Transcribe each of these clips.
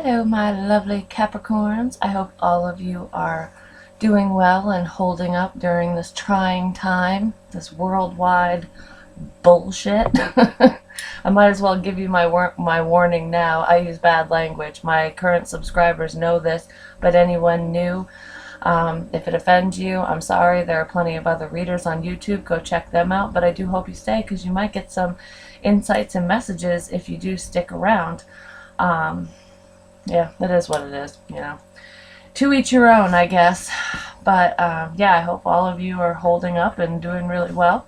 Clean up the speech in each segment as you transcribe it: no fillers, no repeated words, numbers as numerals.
Hello, my lovely Capricorns. I hope all of you are doing well and holding up during this trying time, this worldwide bullshit. I might as well give you my warning now. I use bad language. My current subscribers know this, but anyone new, if it offends you, I'm sorry. There are plenty of other readers on YouTube. Go check them out, but I do hope you stay because you might get some insights and messages if you do stick around. Yeah, it is what it is, you know. To each your own, I guess. But yeah, I hope all of you are holding up and doing really well.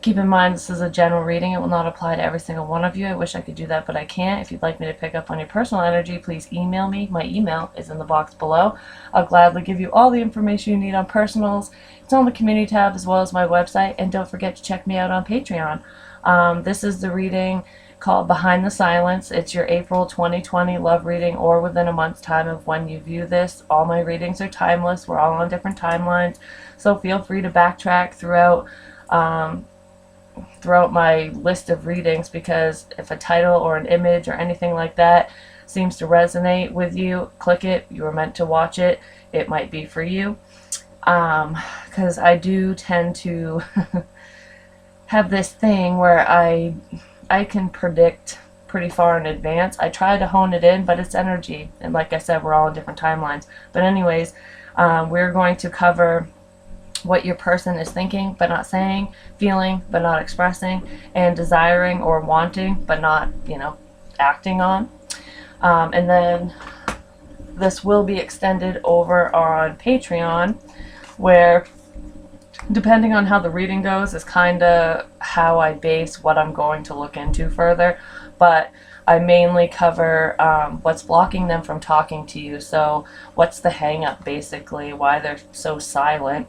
Keep in mind this is a general reading. It will not apply to every single one of you. I wish I could do that, but I can't. If you'd like me to pick up on your personal energy, please email me. My email is in the box below. I'll gladly give you all the information you need on personals. It's on the community tab as well as my website. And don't forget to check me out on Patreon. This is the reading called Behind the Silence. It's your April 2020 love reading, or within a month's time of when you view this. All my readings are timeless. We're all on different timelines, so feel free to backtrack throughout my list of readings, because if a title or an image or anything like that seems to resonate with you, click it. You were meant to watch it. It might be for you, because I do tend to have this thing where I can predict pretty far in advance. I try to hone it in, but it's energy, and like I said, we're all on different timelines. But anyways, we're going to cover what your person is thinking but not saying, feeling but not expressing, and desiring or wanting but not, acting on. And then this will be extended over on Patreon, where depending on how the reading goes is kind of how I base what I'm going to look into further. But I mainly cover what's blocking them from talking to you. So what's the hang up, basically, why they're so silent.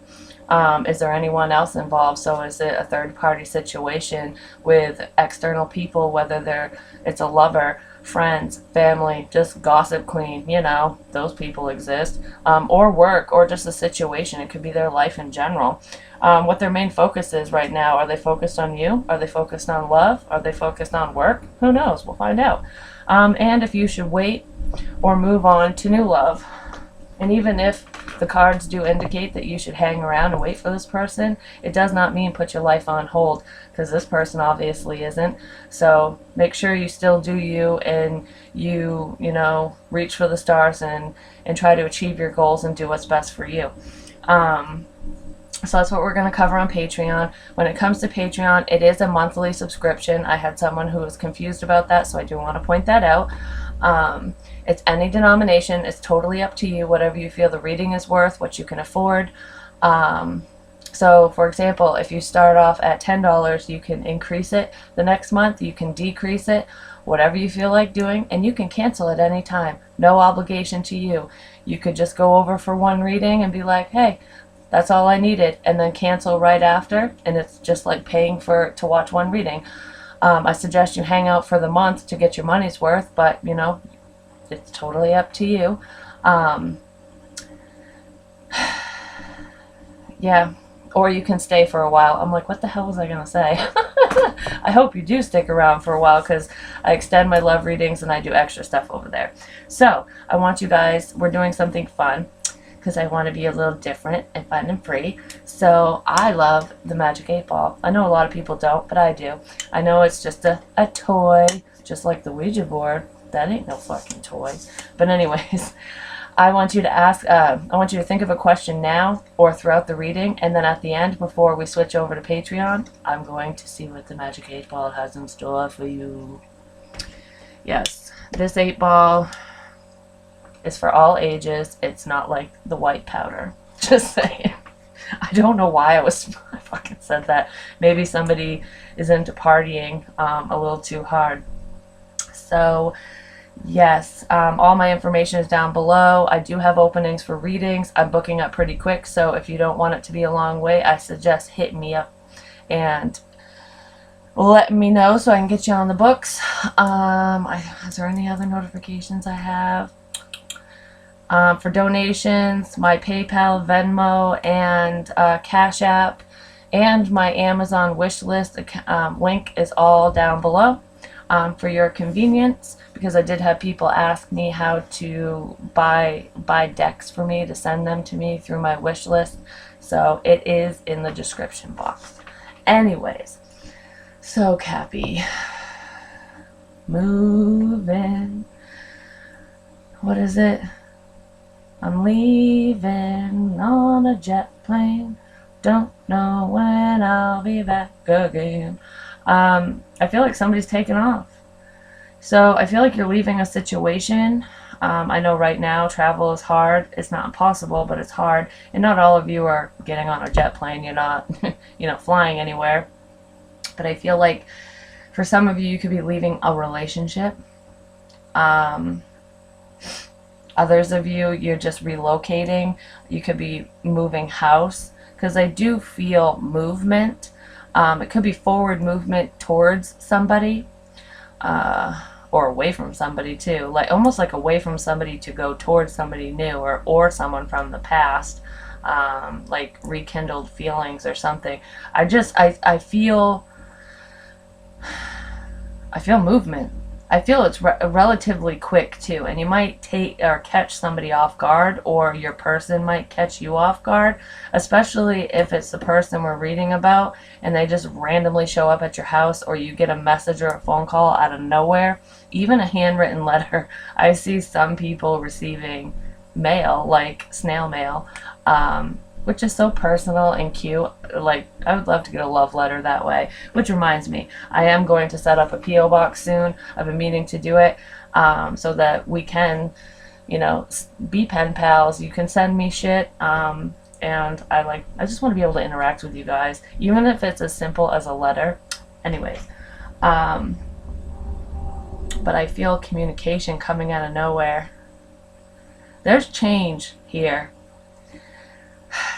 Is there anyone else involved? So is it a third-party situation with external people, whether it's a lover, friends, family, just gossip queen, those people exist, or work, or just a situation. It could be their life in general. What their main focus is right now. Are they focused on you? Are they focused on love? Are they focused on work? Who knows? We'll find out. And if you should wait or move on to new love. And even if the cards do indicate that you should hang around and wait for this person, it does not mean put your life on hold, because this person obviously isn't. So make sure you still do you, and you reach for the stars and try to achieve your goals and do what's best for you. So that's what we're going to cover on Patreon. When it comes to Patreon, it is a monthly subscription. I had someone who was confused about that, so I do want to point that out. It's any denomination. It's totally up to you, whatever you feel the reading is worth, what you can afford. So, for example, if you start off at $10, you can increase it the next month. You can decrease it, whatever you feel like doing, and you can cancel at any time. No obligation to you. You could just go over for one reading and be like, hey, that's all I needed, and then cancel right after, and it's just like paying to watch one reading. I suggest you hang out for the month to get your money's worth, but it's totally up to you. Yeah, or you can stay for a while. I'm like, what the hell was I gonna say? I hope you do stick around for a while, because I extend my love readings and I do extra stuff over there. So I want you guys, we're doing something fun, because I want to be a little different and fun and free. So I love the Magic 8 Ball. I know a lot of people don't, but I do. I know it's just a toy, just like the Ouija board. That ain't no fucking toy. But anyways, I want you to think of a question now or throughout the reading, and then at the end, before we switch over to Patreon, I'm going to see what the Magic 8 Ball has in store for you. Yes, this 8 Ball is for all ages. It's not like the white powder. Just saying. I don't know why I fucking said that. Maybe somebody is into partying a little too hard. So yes, all my information is down below. I do have openings for readings. I'm booking up pretty quick, so if you don't want it to be a long wait, I suggest hit me up and let me know so I can get you on the books. Is there any other notifications I have? For donations, my PayPal, Venmo, and Cash App, and my Amazon wish list link is all down below. for your convenience, because I did have people ask me how to buy decks for me to send them to me through my wish list. So it is in the description box. Anyways, so Cappy, moving. What is it? I'm leaving on a jet plane. Don't know when I'll be back again. I feel like somebody's taken off. So I feel like you're leaving a situation. I know right now travel is hard. It's not impossible, but it's hard. And not all of you are getting on a jet plane. You're not, flying anywhere. But I feel like for some of you, you could be leaving a relationship. Others of you, you're just relocating. You could be moving house. Because I do feel movement. It could be forward movement towards somebody. Or away from somebody too. Almost like away from somebody to go towards somebody new. Or someone from the past. Like rekindled feelings or something. I feel movement. I feel it's relatively quick too, and you might take or catch somebody off guard, or your person might catch you off guard, especially if it's the person we're reading about and they just randomly show up at your house, or you get a message or a phone call out of nowhere. Even a handwritten letter. I see some people receiving mail, like snail mail, which is so personal and cute. Like, I would love to get a love letter that way. Which reminds me, I am going to set up a P.O. box soon. I've been meaning to do it, so that we can, be pen pals. You can send me shit, and I just want to be able to interact with you guys, even if it's as simple as a letter. Anyways, but I feel communication coming out of nowhere. There's change here.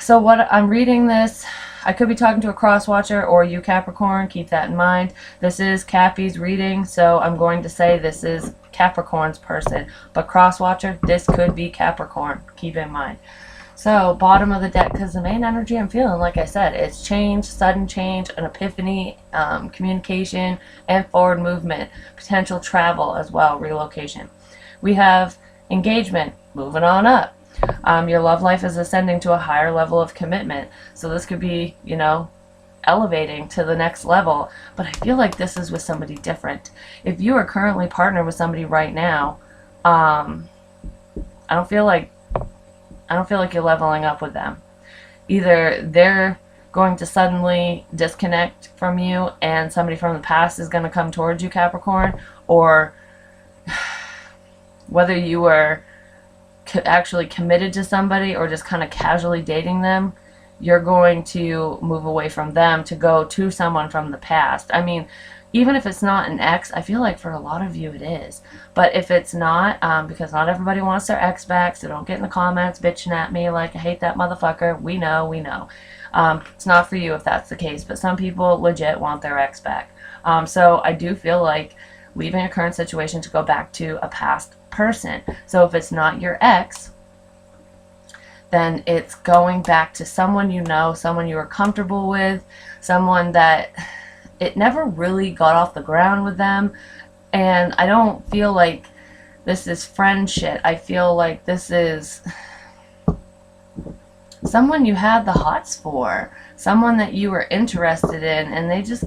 So what I'm reading this, I could be talking to a cross watcher or you Capricorn, keep that in mind. This is Cappy's reading, so I'm going to say this is Capricorn's person. But cross watcher, this could be Capricorn, keep in mind. So bottom of the deck, because the main energy I'm feeling, like I said, it's change, sudden change, an epiphany, communication, and forward movement. Potential travel as well, relocation. We have engagement, moving on up. Your love life is ascending to a higher level of commitment. So this could be, elevating to the next level. But I feel like this is with somebody different. If you are currently partnered with somebody right now, I don't feel like you're leveling up with them. Either they're going to suddenly disconnect from you and somebody from the past is going to come towards you, Capricorn, or whether you were actually committed to somebody or just kind of casually dating them, you're going to move away from them to go to someone from the past. I mean, even if it's not an ex, I feel like for a lot of you it is. But if it's not, because not everybody wants their ex back, so don't get in the comments bitching at me like, I hate that motherfucker. We know. It's not for you if that's the case, but some people legit want their ex back. So I do feel like leaving a current situation to go back to a past person. So if it's not your ex, then it's going back to someone someone you were comfortable with, someone that it never really got off the ground with them. And I don't feel like this is friend shit. I feel like this is someone you had the hots for, someone that you were interested in, and they just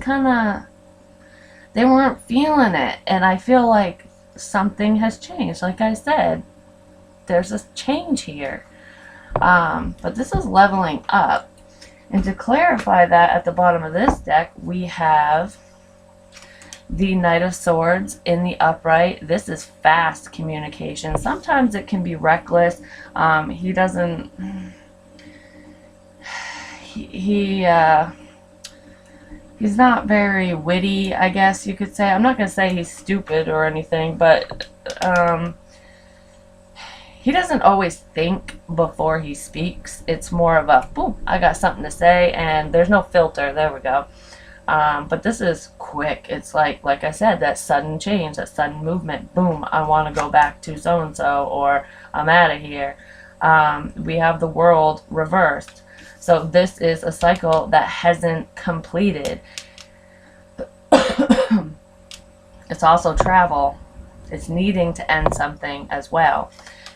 they weren't feeling it. And I feel like something has changed. Like I said, there's a change here. But this is leveling up. And to clarify that, at the bottom of this deck, we have the Knight of Swords in the upright. This is fast communication. Sometimes it can be reckless. He's not very witty, I guess you could say. I'm not going to say he's stupid or anything, but he doesn't always think before he speaks. It's more of a, boom, I got something to say, and there's no filter. There we go. But this is quick. It's like I said, that sudden change, that sudden movement. Boom, I want to go back to so-and-so, or I'm out of here. We have the World reversed. So this is a cycle that hasn't completed. It's also travel. It's needing to end something as well.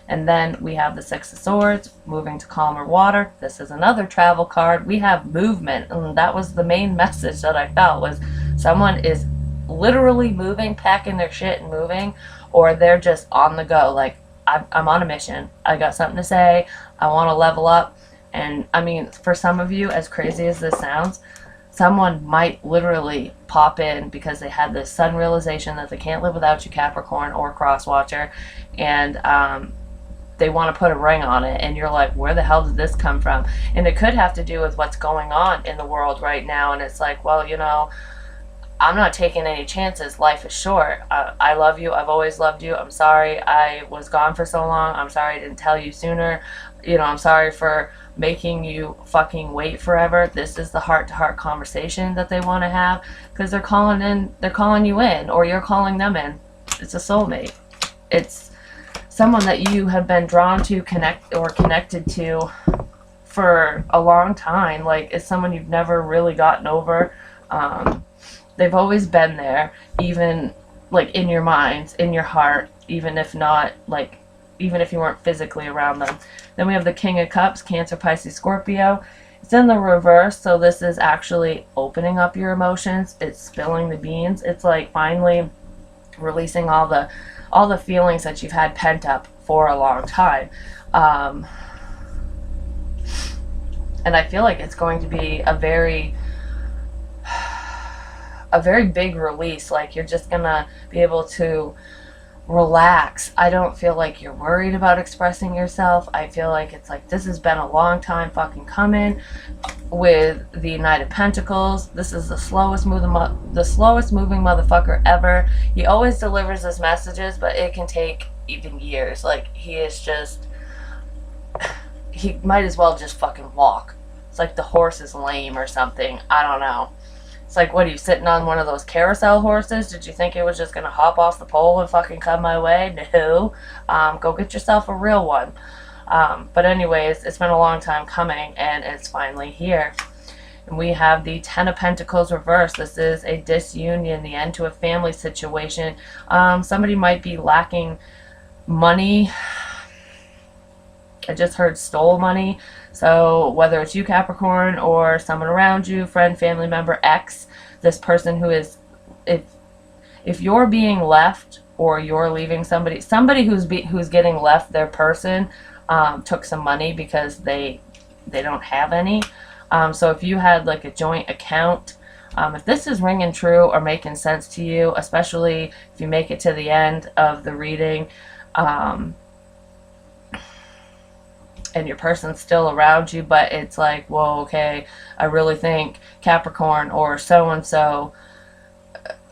And then we have the Six of Swords, moving to calmer water. This is another travel card. We have movement, and that was the main message that I felt, was someone is literally moving, packing their shit and moving, or they're just on the go. Like, I'm on a mission. I got something to say. I want to level up. And I mean, for some of you, as crazy as this sounds, someone might literally pop in because they had this sudden realization that they can't live without you, Capricorn or Crosswatcher, and they want to put a ring on it, and you're like, where the hell did this come from? And it could have to do with what's going on in the world right now, and it's like, well, you know, I'm not taking any chances. Life is short. I love you. I've always loved you. I'm sorry I was gone for so long. I'm sorry I didn't tell you sooner. You know, I'm sorry for making you fucking wait forever. This is the heart-to-heart conversation that they want to have, because they're calling you in, or you're calling them in. It's a soulmate. It's someone that you have been drawn to, connected to for a long time. Like, it's someone you've never really gotten over. They've always been there, even like in your mind, in your heart, even if not, like, even if you weren't physically around them. Then we have the King of Cups, Cancer, Pisces, Scorpio. It's in the reverse, so this is actually opening up your emotions. It's spilling the beans. It's like finally releasing all the feelings that you've had pent up for a long time. And I feel like it's going to be a very big release. Like, you're just gonna be able to relax. I don't feel like you're worried about expressing yourself. I feel like it's like, this has been a long time fucking coming. With the Knight of Pentacles, this is the slowest moving motherfucker ever. He always delivers his messages, but it can take even years. Like, he might as well just fucking walk. It's like the horse is lame or something. I don't know. It's like, what are you, sitting on one of those carousel horses? Did you think it was just gonna hop off the pole and fucking come my way? No. Go get yourself a real one. But anyways, it's been a long time coming, and it's finally here. And we have the Ten of Pentacles reversed. This is a disunion, the end to a family situation. Somebody might be lacking money. I just heard stole money. So whether it's you, Capricorn, or someone around you, friend, family member, ex, this person who is, if you're being left or you're leaving somebody who's getting left, their person took some money because they don't have any. So if you had like a joint account, if this is ringing true or making sense to you, especially if you make it to the end of the reading, and your person's still around you, but it's like, well, okay, I really think Capricorn or so-and-so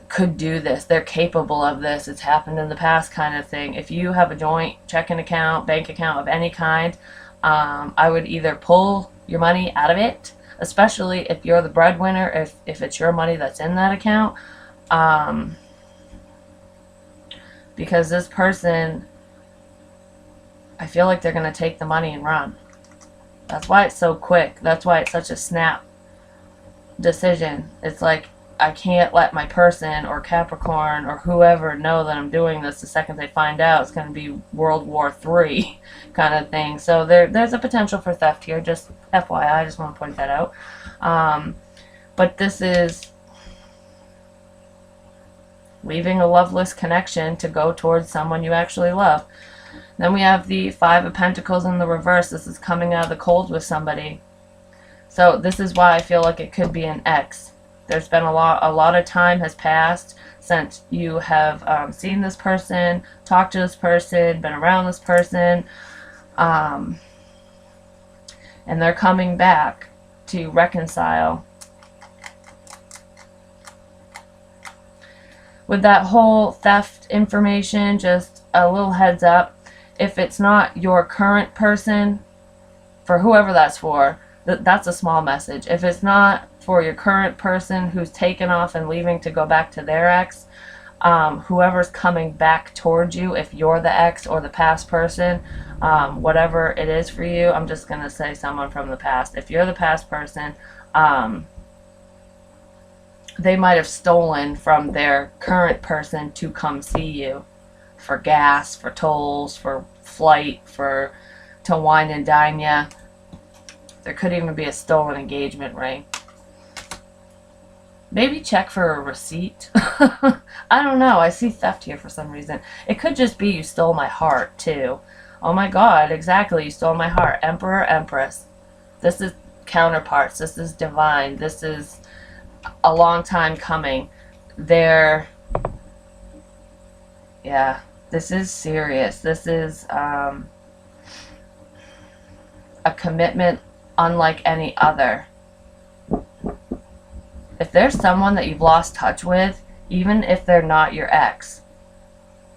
could do this. They're capable of this. It's happened in the past, kind of thing. If you have a joint checking account, bank account of any kind, I would either pull your money out of it, especially if you're the breadwinner, if it's your money that's in that account, because this person, I feel like they're going to take the money and run. That's why it's so quick. That's why it's such a snap decision. It's like, I can't let my person or Capricorn or whoever know that I'm doing this. The second they find out, it's going to be World War III kind of thing. So there's a potential for theft here. Just FYI, I just want to point that out. But this is leaving a loveless connection to go towards someone you actually love. Then we have the Five of Pentacles in the reverse. This is coming out of the cold with somebody. So this is why I feel like it could be an ex. There's been a lot of time has passed since you have seen this person, talked to this person, been around this person, and they're coming back to reconcile. With that whole theft information, just a little heads up. If it's not your current person, for whoever that's for, that's a small message. If it's not for your current person who's taken off and leaving to go back to their ex, whoever's coming back towards you, if you're the ex or the past person, whatever it is for you, I'm just going to say someone from the past. If you're the past person, they might have stolen from their current person to come see you for gas, for tolls, for flight, for to wine and dine you. There could even be a stolen engagement ring. Maybe check for a receipt. I don't know. I see theft here for some reason. It could just be you stole my heart, too. Oh my god, exactly. You stole my heart. Emperor, Empress. This is counterparts. This is divine. This is a long time coming. Yeah, this is serious. This is a commitment unlike any other. If there's someone that you've lost touch with, even if they're not your ex,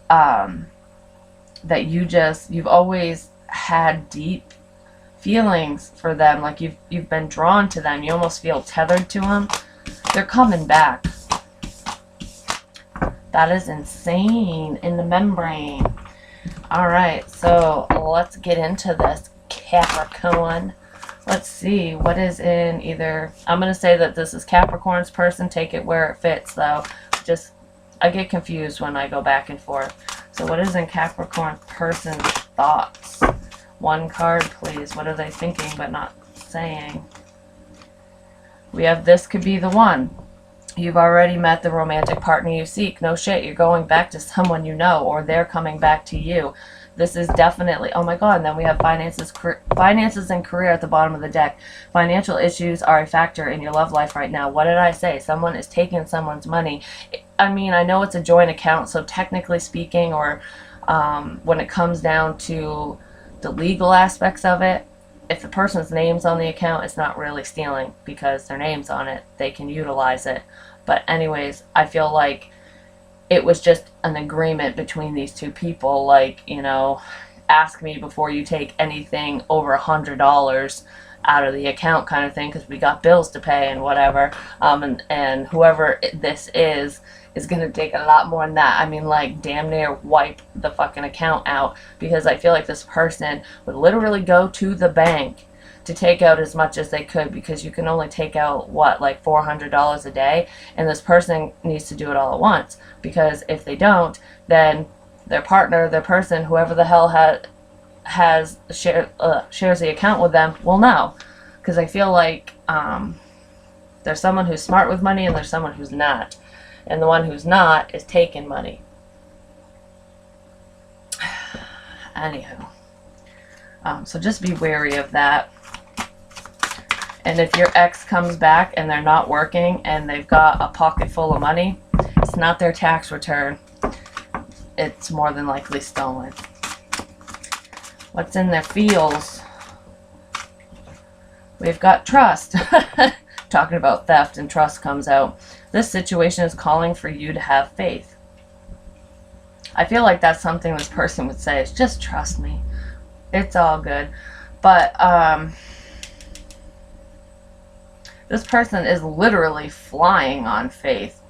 that you've always had deep feelings for them, like you've been drawn to them, you almost feel tethered to them, they're coming back. That is insane in the membrane. Alright, so let's get into this, Capricorn. Let's see what is in either. I'm going to say that this is Capricorn's person. Take it where it fits, though. I get confused when I go back and forth. So what is in Capricorn person's thoughts? One card, please. What are they thinking but not saying? We have this could be the one. You've already met the romantic partner you seek. No shit, you're going back to someone you know, or they're coming back to you. This is definitely, oh my god, and then we have finances and career at the bottom of the deck. Financial issues are a factor in your love life right now. What did I say? Someone is taking someone's money. I mean, I know it's a joint account, so technically speaking, or when it comes down to the legal aspects of it, if the person's name's on the account, it's not really stealing because their name's on it. They can utilize it. But anyways, I feel like it was just an agreement between these two people, like, you know, ask me before you take anything over $100 out of the account kind of thing, because we got bills to pay and whatever, and whoever this is going to take a lot more than that. I mean, like, damn near wipe the fucking account out, because I feel like this person would literally go to the bank to take out as much as they could, because you can only take out, what, like $400 a day, and this person needs to do it all at once, because if they don't, then their partner, their person, whoever the hell shares the account with them will know, because I feel like there's someone who's smart with money and there's someone who's not, and the one who's not is taking money. Anywho, so just be wary of that. And if your ex comes back and they're not working and they've got a pocket full of money, it's not their tax return. It's more than likely stolen. What's in their feels? We've got trust. Talking about theft and trust comes out. This situation is calling for you to have faith. I feel like that's something this person would say, is just trust me. It's all good. But, this person is literally flying on faith.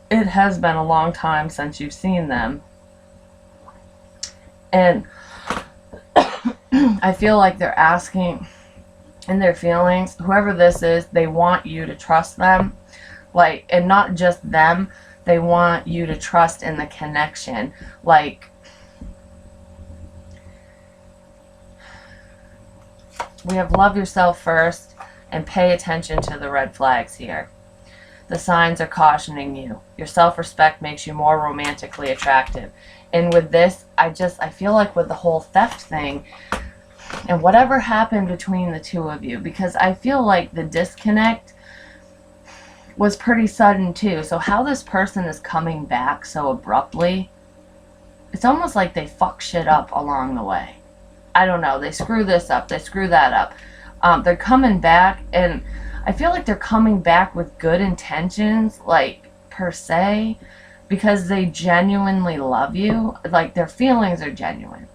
It has been a long time since you've seen them. And I feel like they're asking in their feelings, whoever this is, they want you to trust them. Like, and not just them, they want you to trust in the connection. Like, we have love yourself first. And pay attention to the red flags here. The signs are cautioning you. Your self-respect makes you more romantically attractive. And with this, I feel like with the whole theft thing, and whatever happened between the two of you, because I feel like the disconnect was pretty sudden too. So how this person is coming back so abruptly, it's almost like they fuck shit up along the way. I don't know. They screw this up. They screw that up. They're coming back, and I feel like they're coming back with good intentions, like, per se, because they genuinely love you. Like, their feelings are genuine.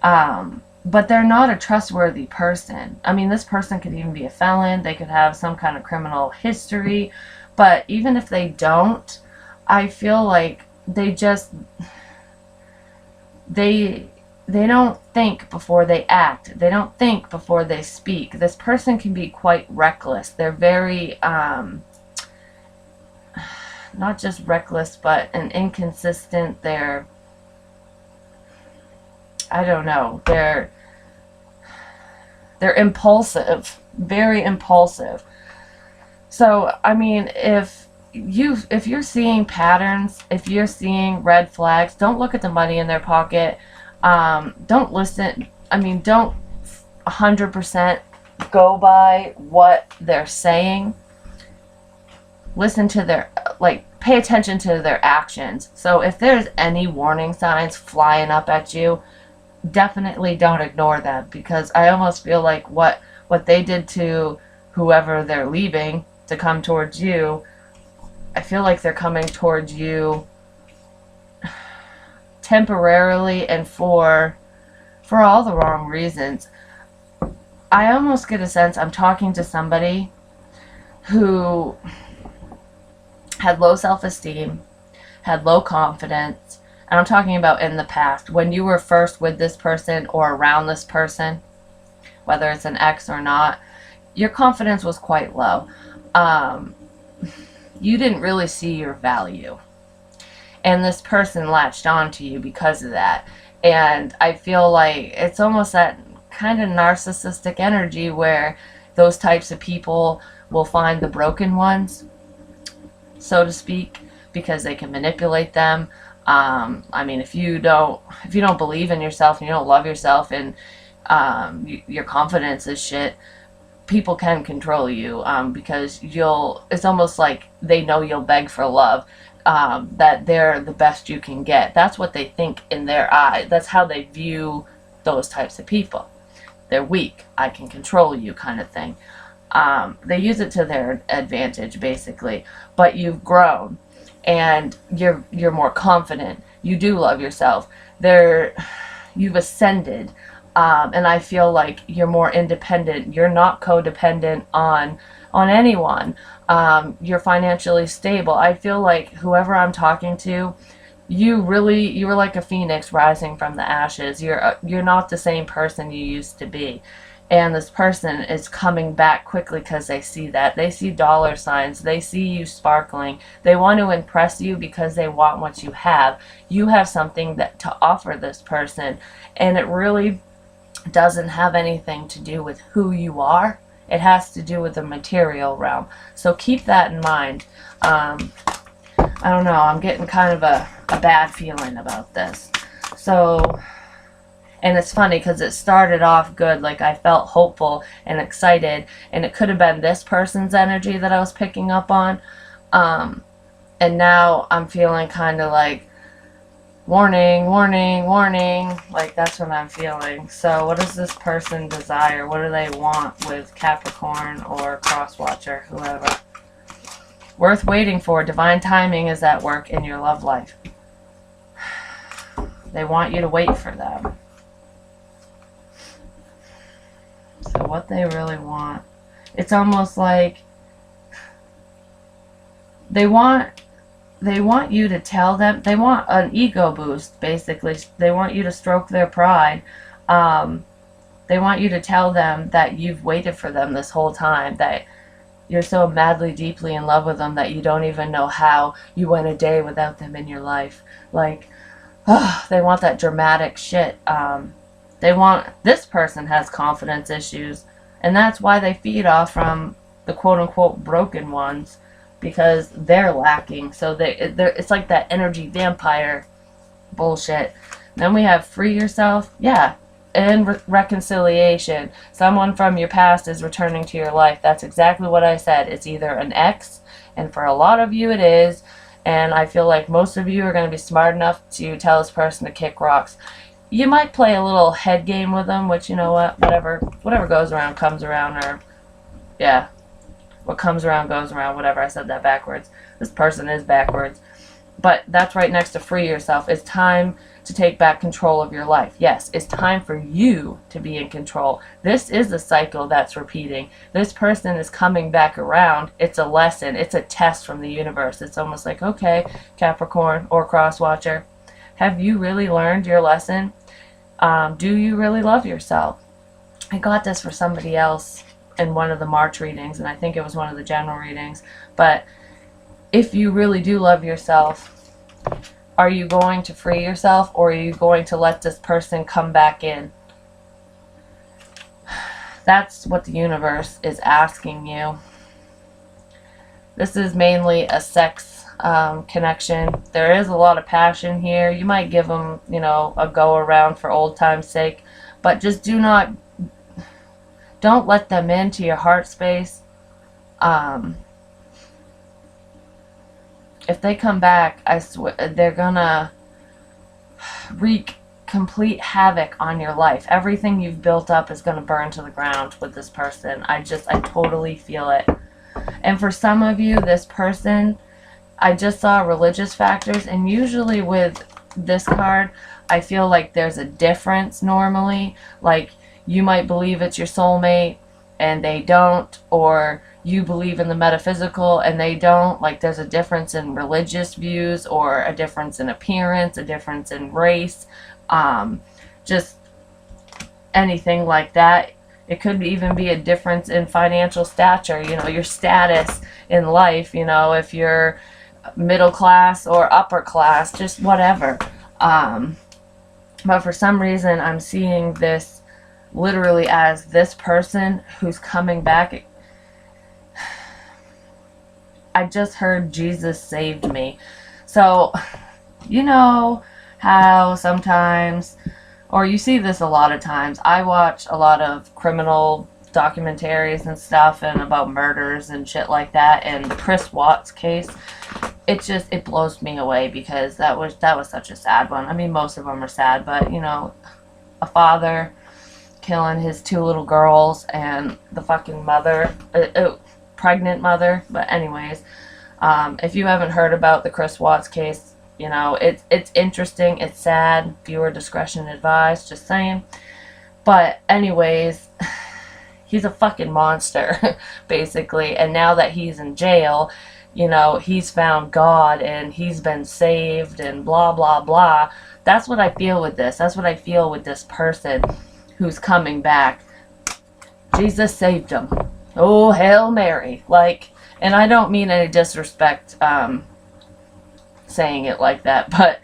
But they're not a trustworthy person. I mean, this person could even be a felon. They could have some kind of criminal history. But even if they don't, I feel like they they don't think before they act. They don't think before they speak. This person can be quite reckless. They're very, not just reckless, but an inconsistent. They're, I don't know, they're impulsive, very impulsive. So, I mean, if you're seeing patterns, if you're seeing red flags, don't look at the money in their pocket. Don't listen. I mean, don't 100% go by what they're saying. Listen to their, like, pay attention to their actions. So if there's any warning signs flying up at you, definitely don't ignore them, because I almost feel like what they did to whoever they're leaving to come towards you, I feel like they're coming towards you temporarily and for all the wrong reasons. I almost get a sense I'm talking to somebody who had low self-esteem, had low confidence, and I'm talking about in the past, when you were first with this person or around this person, whether it's an ex or not, your confidence was quite low. You didn't really see your value. And this person latched on to you because of that. And I feel like it's almost that kind of narcissistic energy where those types of people will find the broken ones, so to speak, because they can manipulate them. I mean, if you don't believe in yourself and you don't love yourself and your confidence is shit, people can control you, because it's almost like they know you'll beg for love, that they're the best you can get. That's what they think in their eye. That's how they view those types of people. They're weak. I can control you, kind of thing. They use it to their advantage, basically. But you've grown, and you're more confident. You do love yourself. You've ascended. And I feel like you're more independent. You're not codependent on anyone. You're financially stable. I feel like whoever I'm talking to, you were like a phoenix rising from the ashes. You're not the same person you used to be. And this person is coming back quickly because they see that. They see dollar signs. They see you sparkling. They want to impress you because they want what you have. You have something to offer this person. And it really doesn't have anything to do with who you are. It has to do with the material realm. So keep that in mind. I don't know. I'm getting kind of a bad feeling about this. So... And it's funny because it started off good, like I felt hopeful and excited, and it could have been this person's energy that I was picking up on. And now I'm feeling kind of like, warning, warning, warning. Like, that's what I'm feeling. So what does this person desire? What do they want with Capricorn or Crosswatcher, whoever? Worth waiting for. Divine timing is at work in your love life. They want you to wait for them. So what they really want, it's almost like they want you to tell them, they want an ego boost, basically. They want you to stroke their pride. They want you to tell them that you've waited for them this whole time, that you're so madly, deeply in love with them that you don't even know how you went a day without them in your life. Like, they want that dramatic shit. This person has confidence issues, and that's why they feed off from the quote-unquote broken ones, because they're lacking. So it's like that energy vampire bullshit. Then we have free yourself. Yeah, and reconciliation. Someone from your past is returning to your life. That's exactly what I said. It's either an ex, and for a lot of you it is, and I feel like most of you are going to be smart enough to tell this person to kick rocks. You might play a little head game with them, which, you know what, whatever goes around comes around, or, yeah, what comes around goes around, whatever. I said that backwards. This person is backwards. But that's right next to free yourself. It's time to take back control of your life. Yes, it's time for you to be in control. This is a cycle that's repeating. This person is coming back around. It's a lesson. It's a test from the universe. It's almost like, okay, Capricorn or Crosswatcher, have you really learned your lesson? Do you really love yourself? I got this for somebody else in one of the March readings, and I think it was one of the general readings. But if you really do love yourself, are you going to free yourself, or are you going to let this person come back in? That's what the universe is asking you. This is mainly a sex connection. There is a lot of passion here. You might give them, you know, a go around for old time's sake, but just don't let them into your heart space. If they come back, I swear they're gonna wreak complete havoc on your life. Everything you've built up is gonna burn to the ground with this person. I totally feel it. And for some of you, this person, I just saw religious factors, and usually with this card, I feel like there's a difference normally. Like, you might believe it's your soulmate and they don't, or you believe in the metaphysical and they don't. Like, there's a difference in religious views, or a difference in appearance, a difference in race, just anything like that. It could even be a difference in financial stature, you know, your status in life, you know, if you're middle class or upper class, just whatever. But for some reason, I'm seeing this literally as this person who's coming back. I just heard Jesus saved me. So, you know how sometimes, or you see this a lot of times, I watch a lot of criminal documentaries and stuff, and about murders and shit like that, and the Chris Watts case, it blows me away, because that was such a sad one. I mean, most of them are sad, but, you know, a father killing his 2 little girls, and the fucking mother, pregnant mother. But anyways, if you haven't heard about the Chris Watts case, you know, it's interesting, it's sad, viewer discretion advised, just saying. But anyways, he's a fucking monster, basically. And now that he's in jail, you know, he's found God and he's been saved and blah, blah, blah. That's what I feel with this. That's what I feel with this person who's coming back. Jesus saved him. Oh, Hail Mary. Like, and I don't mean any disrespect saying it like that, but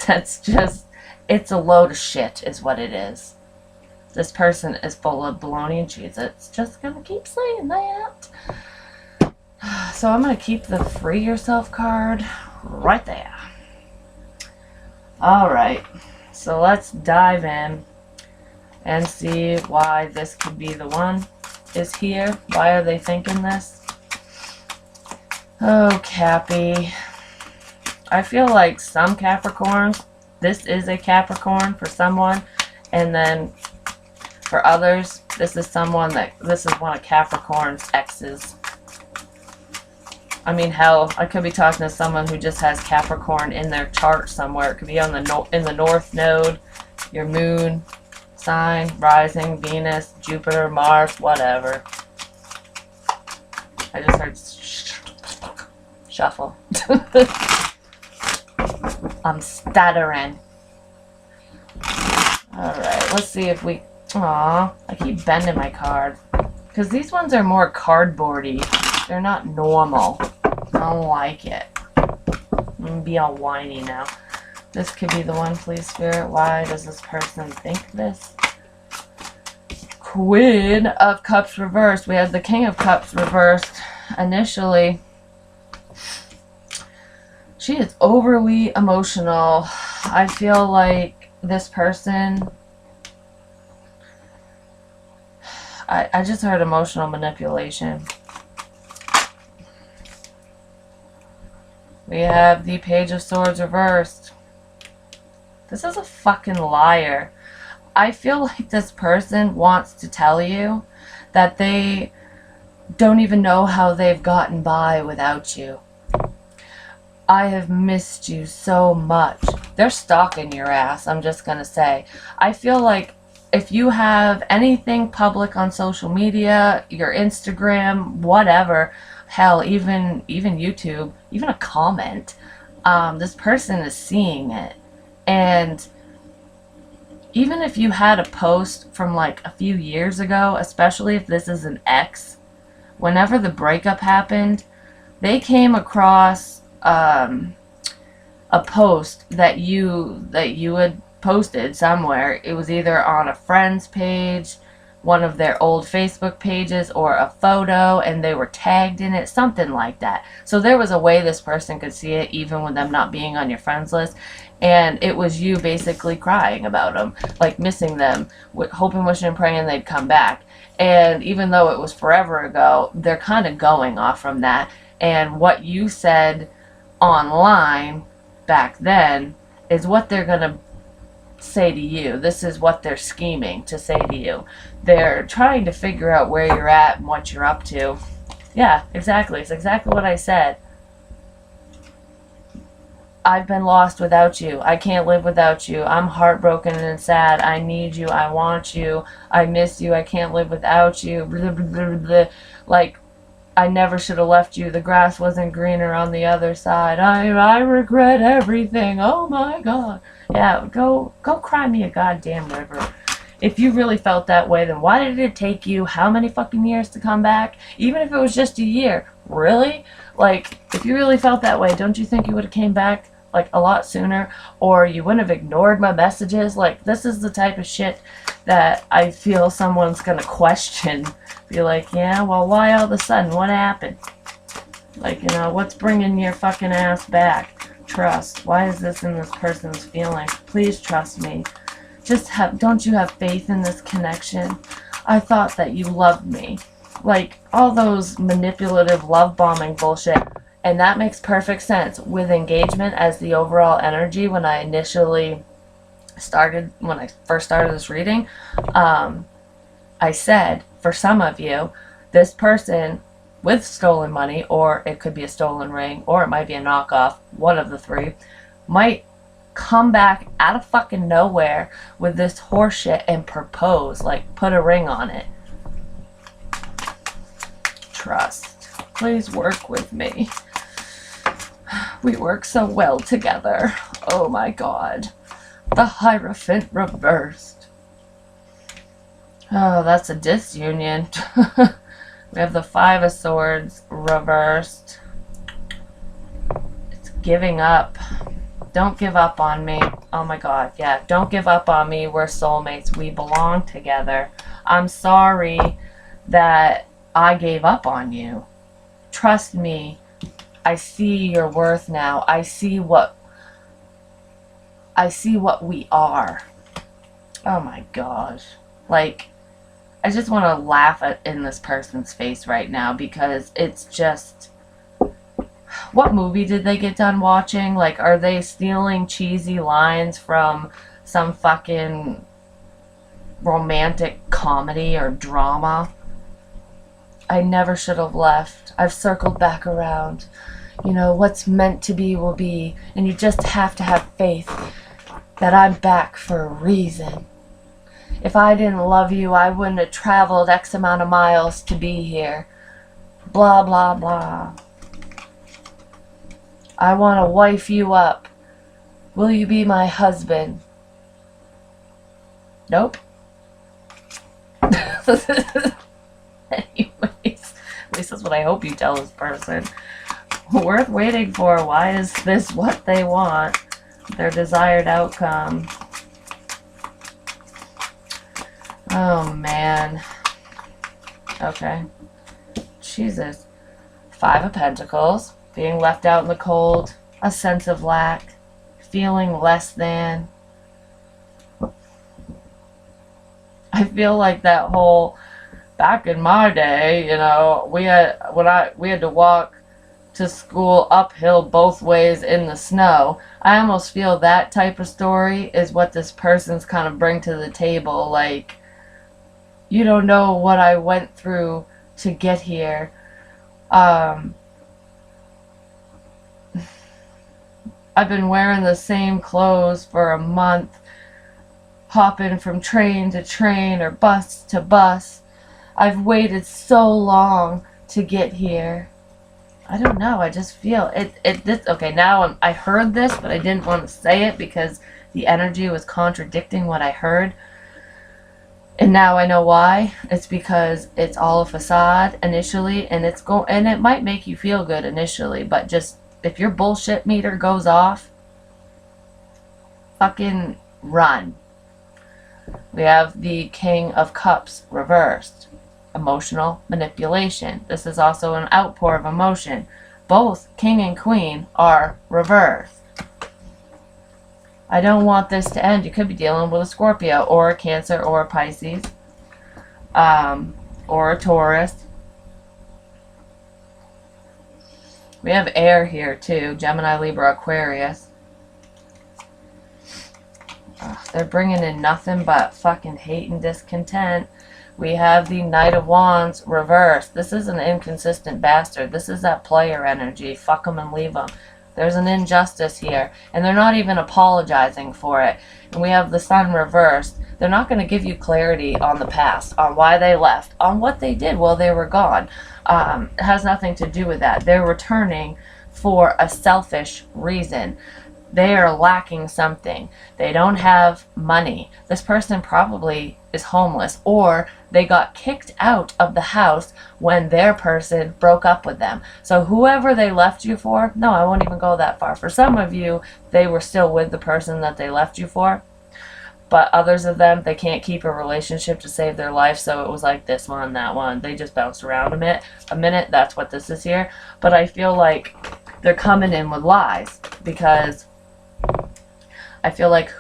that's just, it's a load of shit is what it is. This person is full of baloney and cheese. It's just gonna keep saying that. So I'm gonna keep the free yourself card right there. Alright, so let's dive in and see why this could be the one is here. Why are they thinking this? Oh, Cappy. I feel like some Capricorns, this is a Capricorn for someone, and then for others, this is one of Capricorn's exes. I mean, hell, I could be talking to someone who just has Capricorn in their chart somewhere. It could be on in the North Node, your moon sign, rising, Venus, Jupiter, Mars, whatever. I just heard shuffle. I'm stuttering. Alright, let's see if we... Aw, I keep bending my card. Because these ones are more cardboardy. They're not normal. I don't like it. I'm gonna be all whiny now. This could be the one, please, Spirit. Why does this person think this? Queen of Cups reversed. We had the King of Cups reversed initially. She is overly emotional. I feel like this person... I just heard emotional manipulation. We have the Page of Swords reversed. This is a fucking liar. I feel like this person wants to tell you that they don't even know how they've gotten by without you. I have missed you so much. They're stalking your ass, I'm just gonna say. I feel like if you have anything public on social media, your Instagram, whatever, hell, even YouTube, even a comment, this person is seeing it. And even if you had a post from like a few years ago, especially if this is an ex, whenever the breakup happened, they came across a post that you had posted somewhere. It was either on a friend's page, one of their old Facebook pages, or a photo, and they were tagged in it, something like that. So there was a way this person could see it even with them not being on your friends list, and it was you basically crying about them, like missing them, hoping, wishing, and praying they'd come back. And even though it was forever ago, they're kind of going off from that, and what you said online back then is what they're going to say to you. This is what they're scheming to say to you. They're trying to figure out where you're at and what you're up to. Yeah, exactly. It's exactly what I said. I've been lost without you. I can't live without you. I'm heartbroken and sad. I need you. I want you. I miss you. I can't live without you. Blah, blah, blah, blah. Like, I never should have left you. The grass wasn't greener on the other side. I regret everything. Oh my God. Yeah, go cry me a goddamn river. If you really felt that way, then why did it take you how many fucking years to come back? Even if it was just a year. Really? Like, if you really felt that way, don't you think you would have came back like a lot sooner? Or you wouldn't have ignored my messages? Like, this is the type of shit that I feel someone's gonna question. Be like, yeah, well, why all of a sudden? What happened? Like, you know, what's bringing your fucking ass back? Trust. Why is this in this person's feelings? Please trust me. Don't you have faith in this connection? I thought that you loved me. Like, all those manipulative love bombing bullshit. And that makes perfect sense with engagement as the overall energy. When I first started this reading, I said, for some of you, this person with stolen money, or it could be a stolen ring, or it might be a knockoff, one of the three, might come back out of fucking nowhere with this horseshit and propose, like put a ring on it. Trust. Please work with me. We work so well together. Oh my God. The Hierophant reversed. Oh, that's a disunion. We have the Five of Swords reversed. It's giving up. Don't give up on me. Oh my God, yeah. Don't give up on me. We're soulmates. We belong together. I'm sorry that I gave up on you. Trust me. I see your worth now. I see what we are. Oh my gosh. Like, I just want to laugh in this person's face right now, because it's just, what movie did they get done watching? Like, are they stealing cheesy lines from some fucking romantic comedy or drama? I never should have left. I've circled back around. You know, what's meant to be will be, and you just have to have faith that I'm back for a reason. If I didn't love you, I wouldn't have traveled X amount of miles to be here. Blah, blah, blah. I want to wife you up. Will you be my husband? Nope. Anyways, at least that's what I hope you tell this person. Worth waiting for. Why is this what they want? Their desired outcome. Oh, man. Okay. Jesus. Five of Pentacles. Being left out in the cold. A sense of lack. Feeling less than. I feel like that whole, back in my day, you know, we had to walk to school uphill both ways in the snow. I almost feel that type of story is what this person's kind of bring to the table. Like, you don't know what I went through to get here. I've been wearing the same clothes for a month, hopping from train to train or bus to bus. I've waited so long to get here. I don't know. I just feel this, okay, now I heard this, but I didn't want to say it because the energy was contradicting what I heard. And now I know why. It's because it's all a facade initially, and and it might make you feel good initially, but just if your bullshit meter goes off, fucking run. We have the King of Cups reversed. Emotional manipulation. This is also an outpour of emotion. Both King and Queen are reversed. I don't want this to end. You could be dealing with a Scorpio or a Cancer or a Pisces, or a Taurus. We have air here too. Gemini, Libra, Aquarius. They're bringing in nothing but fucking hate and discontent. We have the Knight of Wands reversed. This is an inconsistent bastard. This is that player energy. Fuck them and leave them. There's an injustice here, and they're not even apologizing for it. And we have the Sun reversed. They're not going to give you clarity on the past, on why they left, on what they did while they were gone. It has nothing to do with that. They're returning for a selfish reason. They are lacking something. They don't have money. This person probably is homeless, or they got kicked out of the house when their person broke up with them. So whoever they left you for, no, I won't even go that far. For some of you, they were still with the person that they left you for. But others of them, they can't keep a relationship to save their life, so it was like this one, that one. They just bounced around a minute. That's what this is here. But I feel like they're coming in with lies, because I feel like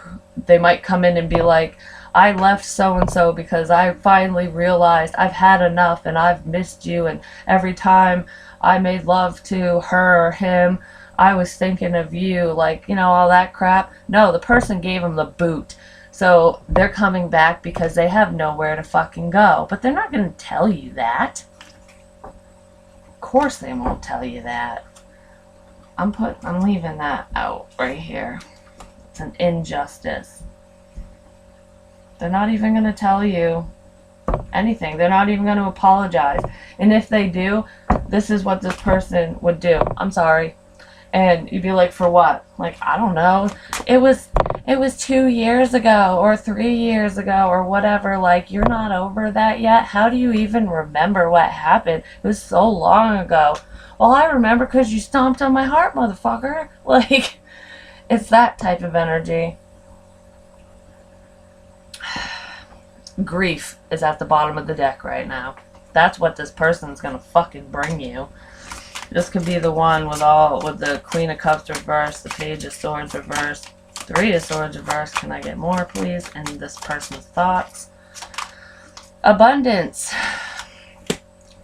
they might come in and be like, I left so-and-so because I finally realized I've had enough and I've missed you, and every time I made love to her or him, I was thinking of you, like, you know, all that crap. No, the person gave them the boot. So they're coming back because they have nowhere to fucking go. But they're not going to tell you that. Of course they won't tell you that. I'm leaving that out right here. It's an injustice. They're not even going to tell you anything. They're not even going to apologize. And if they do, this is what this person would do. I'm sorry. And you'd be like, for what? Like, I don't know. It was 2 years ago or 3 years ago or whatever. Like, you're not over that yet? How do you even remember what happened? It was so long ago. Well, I remember because you stomped on my heart, motherfucker. Like, it's that type of energy. Grief is at the bottom of the deck right now. That's what this person's gonna fucking bring you. This could be the one with the Queen of Cups reversed, the Page of Swords reversed, Three of Swords reversed. Can I get more, please? And this person's thoughts. Abundance.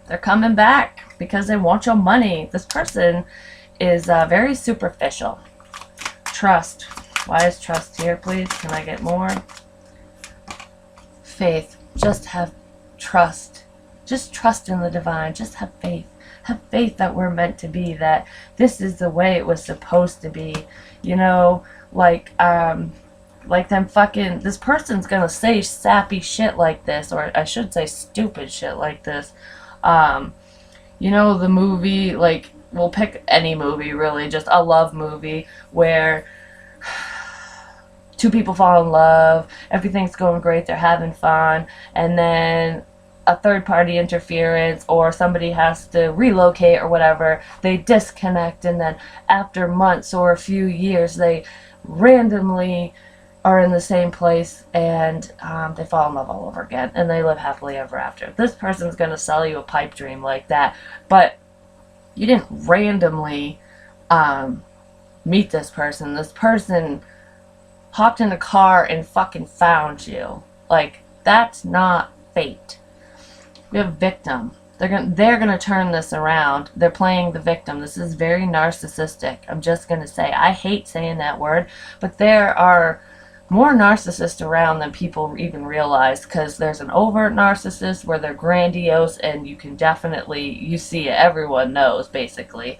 They're coming back because they want your money. This person is very superficial. Trust. Why is trust here, please? Can I get more? Faith. Just have trust. Just trust in the divine. Just have faith. Have faith that we're meant to be, that this is the way it was supposed to be. You know, like them fucking, this person's gonna say sappy shit like this, or I should say stupid shit like this. You know, the movie, like, we'll pick any movie really, just a love movie where two people fall in love, everything's going great, they're having fun, and then a third-party interference, or somebody has to relocate or whatever, they disconnect, and then after months or a few years, they randomly are in the same place, and they fall in love all over again, and they live happily ever after. This person's going to sell you a pipe dream like that, but you didn't randomly meet this person. This person hopped in a car and fucking found you. Like, that's not fate. We have victim. They're gonna turn this around. They're playing the victim. This is very narcissistic. I'm just gonna say, I hate saying that word, but there are more narcissists around than people even realize, because there's an overt narcissist where they're grandiose and you can definitely, you see it, everyone knows basically,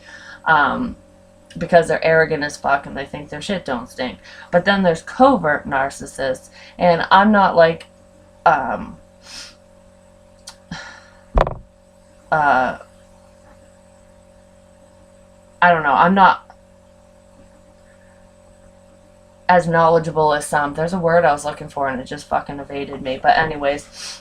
because they're arrogant as fuck and they think their shit don't stink. But then there's covert narcissists, and I'm not like I don't know, I'm not as knowledgeable as some. There's a word I was looking for and it just fucking evaded me. But anyways,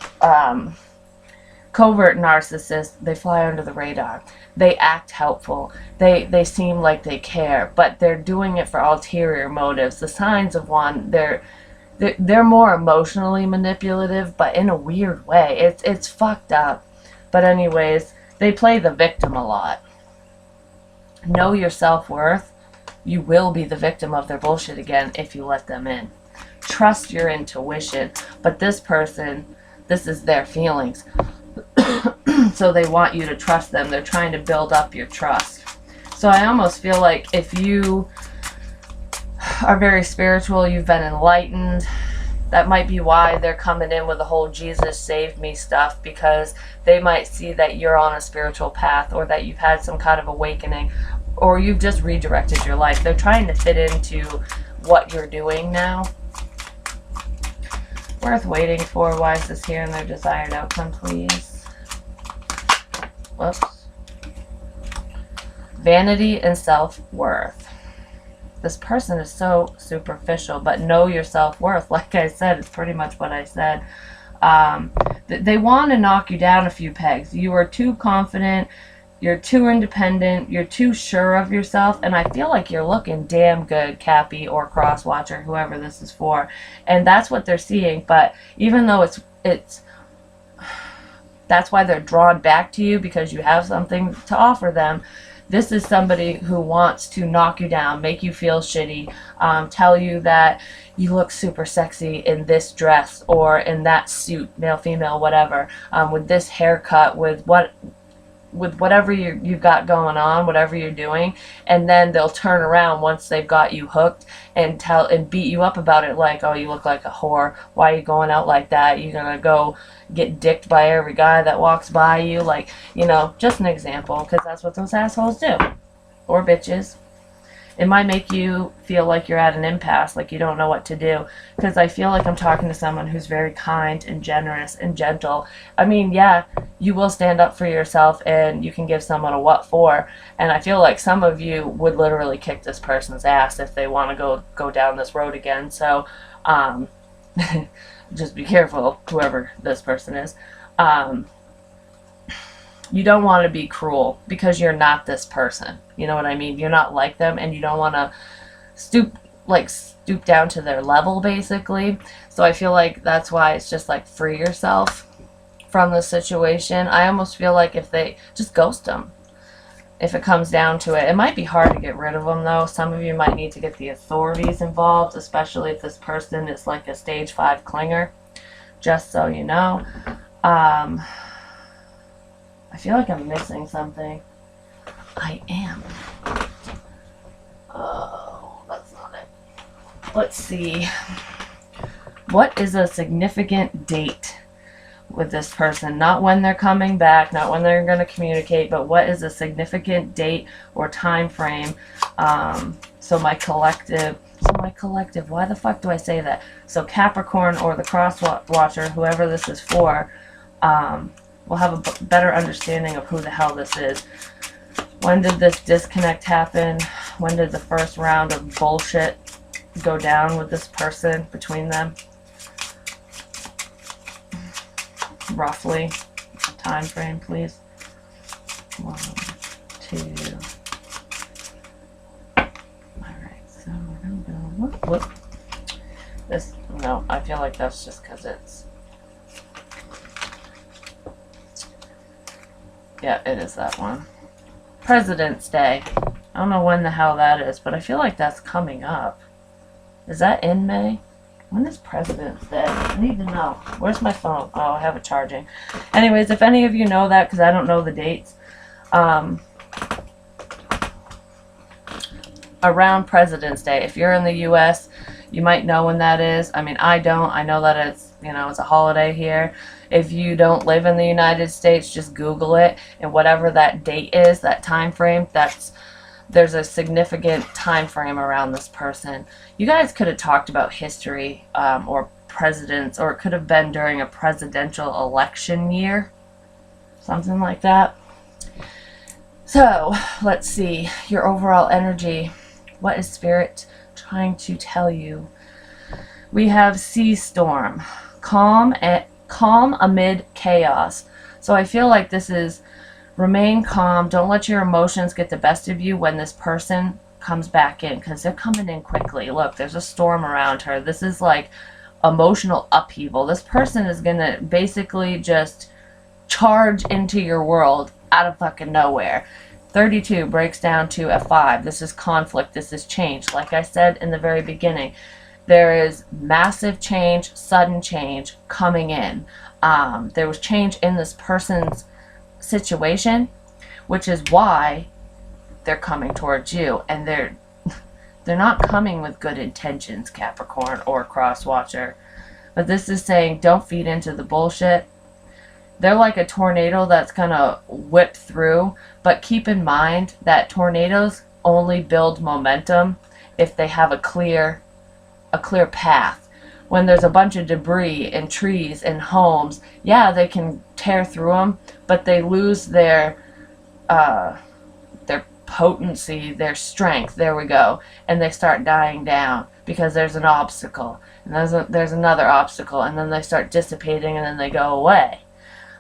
covert narcissists, they fly under the radar. They act helpful. They seem like they care, but they're doing it for ulterior motives. The signs of one, they're more emotionally manipulative, but in a weird way. It's fucked up. But anyways, they play the victim a lot. Know your self-worth. You will be the victim of their bullshit again if you let them in. Trust your intuition. But this person, this is their feelings. So they want you to trust them. They're trying to build up your trust. So I almost feel like if you are very spiritual, you've been enlightened, that might be why they're coming in with the whole Jesus saved me stuff, because they might see that you're on a spiritual path, or that you've had some kind of awakening, or you've just redirected your life. They're trying to fit into what you're doing now. Worth waiting for. Why is this here in their desired outcome, please? Whoops. Vanity and self-worth. This person is so superficial, but know your self-worth. Like I said, it's pretty much what I said. They want to knock you down a few pegs. You are too confident. You're too independent. You're too sure of yourself. And I feel like you're looking damn good, Cappy or Crosswatcher, whoever this is for. And that's what they're seeing. But even though it's that's why they're drawn back to you, because you have something to offer them. This is somebody who wants to knock you down, make you feel shitty, tell you that you look super sexy in this dress or in that suit, male, female, whatever, with this haircut, with whatever you've got going on, whatever you're doing, and then they'll turn around once they've got you hooked and beat you up about it, like, oh, you look like a whore, why are you going out like that, you're gonna go get dicked by every guy that walks by you, like, you know, just an example, because that's what those assholes do, or bitches. It might make you feel like you're at an impasse, like you don't know what to do, because I feel like I'm talking to someone who's very kind and generous and gentle. I mean, yeah, you will stand up for yourself and you can give someone a what for, and I feel like some of you would literally kick this person's ass if they want to go down this road again. So just be careful, whoever this person is. You don't want to be cruel, because you're not this person. You know what I mean? You're not like them, and you don't want to stoop down to their level, basically. So I feel like that's why it's just like, free yourself from the situation. I almost feel like if they just ghost them, if it comes down to it. It might be hard to get rid of them, though. Some of you might need to get the authorities involved, especially if this person is like a stage 5 clinger, just so you know. I feel like I'm missing something. I am. Oh, that's not it. Let's see. What is a significant date with this person? Not when they're coming back, not when they're going to communicate, but what is a significant date or time frame? So my collective, why the fuck do I say that? So Capricorn or the Crosswatcher, whoever this is for, we'll have a better understanding of who the hell this is. When did this disconnect happen? When did the first round of bullshit go down with this person, between them? Roughly. Time frame, please. 1, 2. Alright, so we're gonna go, whoop. This, no, I feel like that's just because it's, yeah, it is that one. President's Day. I don't know when the hell that is, but I feel like that's coming up. Is that in May? When is President's Day? I need to know. Where's my phone? Oh, I have it charging. Anyways, if any of you know that, because I don't know the dates, around President's Day, if you're in the U.S., you might know when that is. I mean, I don't. I know that it's, you know, it's a holiday here. If you don't live in the United States, just Google it, and whatever that date is, that time frame, there's a significant time frame around this person. You guys could have talked about history, or presidents, or it could have been during a presidential election year, something like that. So, let's see. Your overall energy. What is Spirit trying to tell you? We have Sea Storm. Calm amid chaos. So I feel like this is remain calm. Don't let your emotions get the best of you when this person comes back in, because they're coming in quickly. Look, there's a storm around her. This is like emotional upheaval. This person is going to basically just charge into your world out of fucking nowhere. 32 breaks down to a 5. This is conflict. This is change. Like I said in the very beginning, there is massive change, sudden change coming in. There was change in this person's situation, which is why they're coming towards you. And they're not coming with good intentions, Capricorn or Cross Watcher. But this is saying don't feed into the bullshit. They're like a tornado that's going to whip through. But keep in mind that tornadoes only build momentum if they have a clear path. When there's a bunch of debris and trees and homes, yeah, they can tear through them, but they lose their potency, their strength. There we go. And they start dying down because there's an obstacle, and there's another obstacle, and then they start dissipating, and then they go away.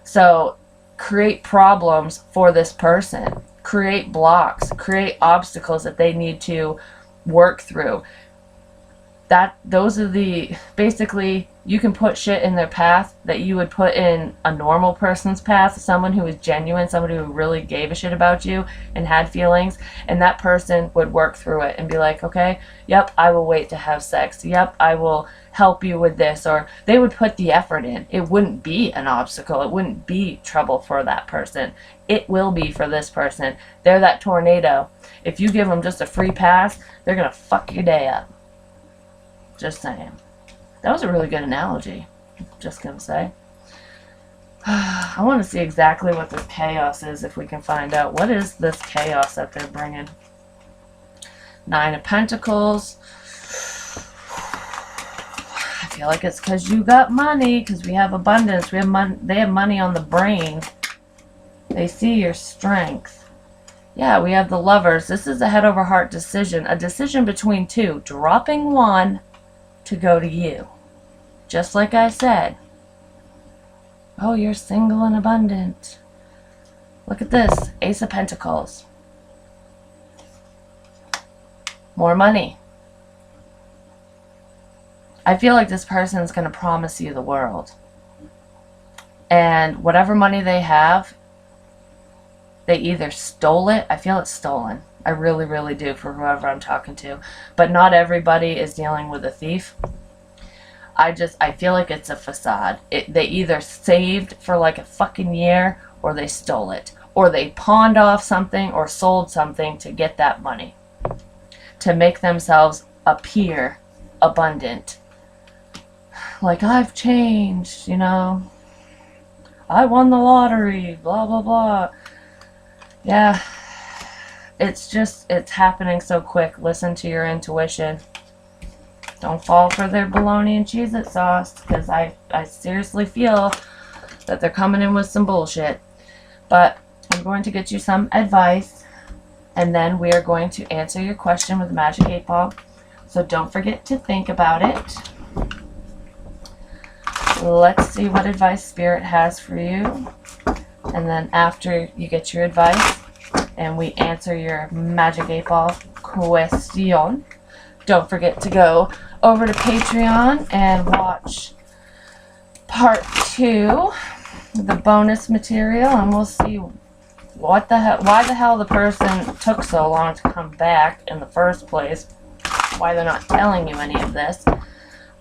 So create problems for this person. Create blocks. Create obstacles that they need to work through. Those are the, basically, you can put shit in their path that you would put in a normal person's path, someone who is genuine, somebody who really gave a shit about you and had feelings, and that person would work through it and be like, okay, yep, I will wait to have sex, yep, I will help you with this, or they would put the effort in. It wouldn't be an obstacle, it wouldn't be trouble for that person. It will be for this person. They're that tornado. If you give them just a free pass, they're gonna fuck your day up. Just saying. That was a really good analogy. Just gonna say. I want to see exactly what this chaos is, if we can find out. What is this chaos that they're bringing? 9 of Pentacles. I feel like it's because you got money, because we have abundance. We have money. They have money on the brain. They see your strength. Yeah, we have the Lovers. This is a head over heart decision. A decision between two. Dropping one to go to you. Just like I said. Oh, you're single and abundant. Look at this. Ace of Pentacles. More money. I feel like this person's going to promise you the world. And whatever money they have, they either stole it. I feel it's stolen. I really, really do, for whoever I'm talking to. But not everybody is dealing with a thief. I feel like it's a facade. They either saved for like a fucking year, or they stole it. Or they pawned off something or sold something to get that money. To make themselves appear abundant. Like, I've changed, you know. I won the lottery, blah, blah, blah. Yeah. It's happening so quick. Listen to your intuition. Don't fall for their bologna and Cheez-It sauce, because I seriously feel that they're coming in with some bullshit. But I'm going to get you some advice, and then we are going to answer your question with the Magic 8 Ball. So don't forget to think about it. Let's see what advice Spirit has for you. And then after you get your advice, and we answer your Magic 8 Ball question, don't forget to go over to Patreon and watch part 2, the bonus material, and we'll see why the hell the person took so long to come back in the first place, why they're not telling you any of this.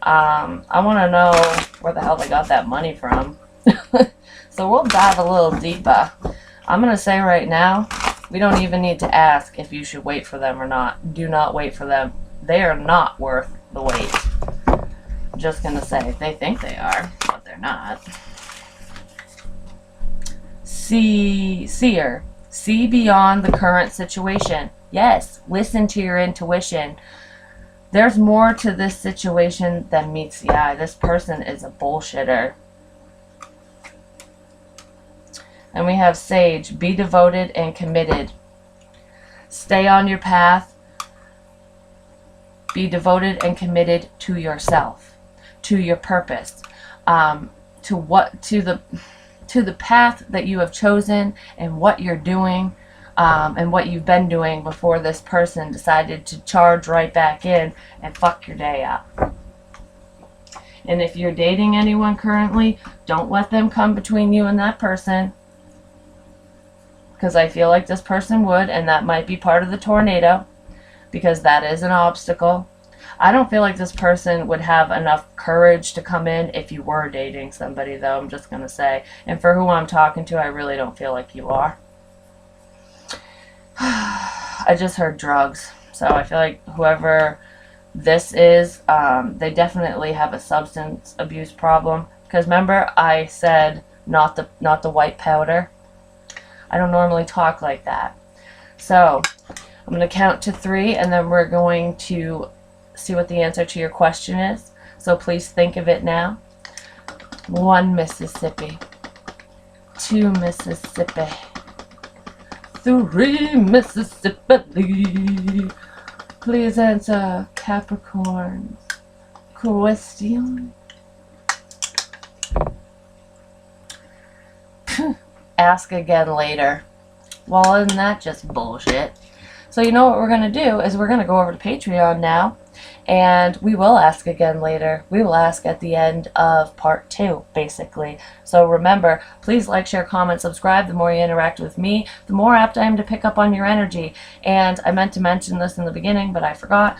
I want to know where the hell they got that money from. So we'll dive a little deeper. I'm going to say right now, we don't even need to ask if you should wait for them or not. Do not wait for them. They are not worth the wait. I'm just going to say, they think they are, but they're not. Seer. See beyond the current situation. Yes, listen to your intuition. There's more to this situation than meets the eye. This person is a bullshitter. And we have Sage. Be devoted and committed. Stay on your path. Be devoted and committed to yourself, to your purpose, to the path that you have chosen and what you're doing, and what you've been doing before this person decided to charge right back in and fuck your day up. And if you're dating anyone currently, don't let them come between you and that person, because I feel like this person would, and that might be part of the tornado, because that is an obstacle. I don't feel like this person would have enough courage to come in if you were dating somebody, though, I'm just going to say. And for who I'm talking to, I really don't feel like you are. I just heard drugs. So I feel like whoever this is, they definitely have a substance abuse problem. Because remember, I said not the white powder. I don't normally talk like that. So I'm going to count to 3, and then we're going to see what the answer to your question is. So please think of it now. 1 Mississippi. 2 Mississippi. 3 Mississippi. Please answer Capricorn's question. Ask again later. Well, isn't that just bullshit? So you know what we're going to do is we're going to go over to Patreon now, and we will ask again later. We will ask at the end of part 2, basically. So remember, please like, share, comment, subscribe. The more you interact with me, the more apt I am to pick up on your energy. And I meant to mention this in the beginning, but I forgot.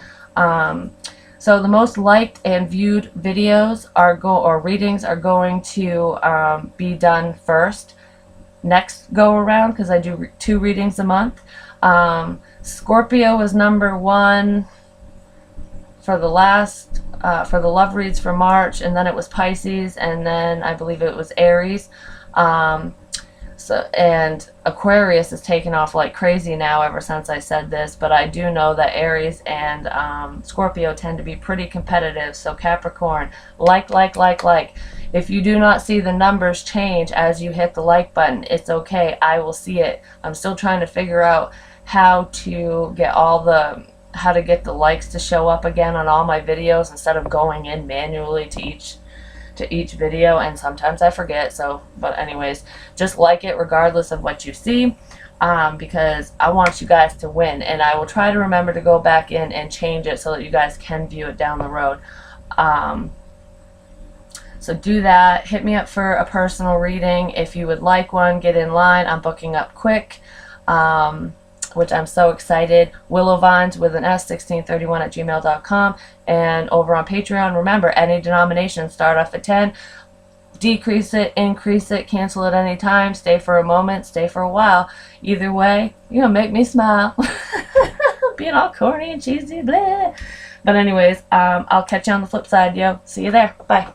So the most liked and viewed videos or readings are going to be done first. Next go around, because I do 2 readings a month. Scorpio was number 1 for the last for the love reads for March, and then it was Pisces, and then I believe it was Aries. And Aquarius is taking off like crazy now ever since I said this, but I do know that Aries and Scorpio tend to be pretty competitive. So Capricorn, like. If you do not see the numbers change as you hit the like button, it's okay. I will see it. I'm still trying to figure out how to get the likes to show up again on all my videos instead of going in manually to each video, and sometimes I forget. So, but anyways, just like it regardless of what you see, because I want you guys to win, and I will try to remember to go back in and change it so that you guys can view it down the road. So do that. Hit me up for a personal reading if you would like one. Get in line. I'm booking up quick, which I'm so excited. Willovines with an S, 1631@gmail.com. And over on Patreon, remember, any denomination, start off at 10. Decrease it, increase it, cancel at any time. Stay for a moment, stay for a while. Either way, you're going to make me smile. Being all corny and cheesy, blah. But anyways, I'll catch you on the flip side, yo. See you there. Bye.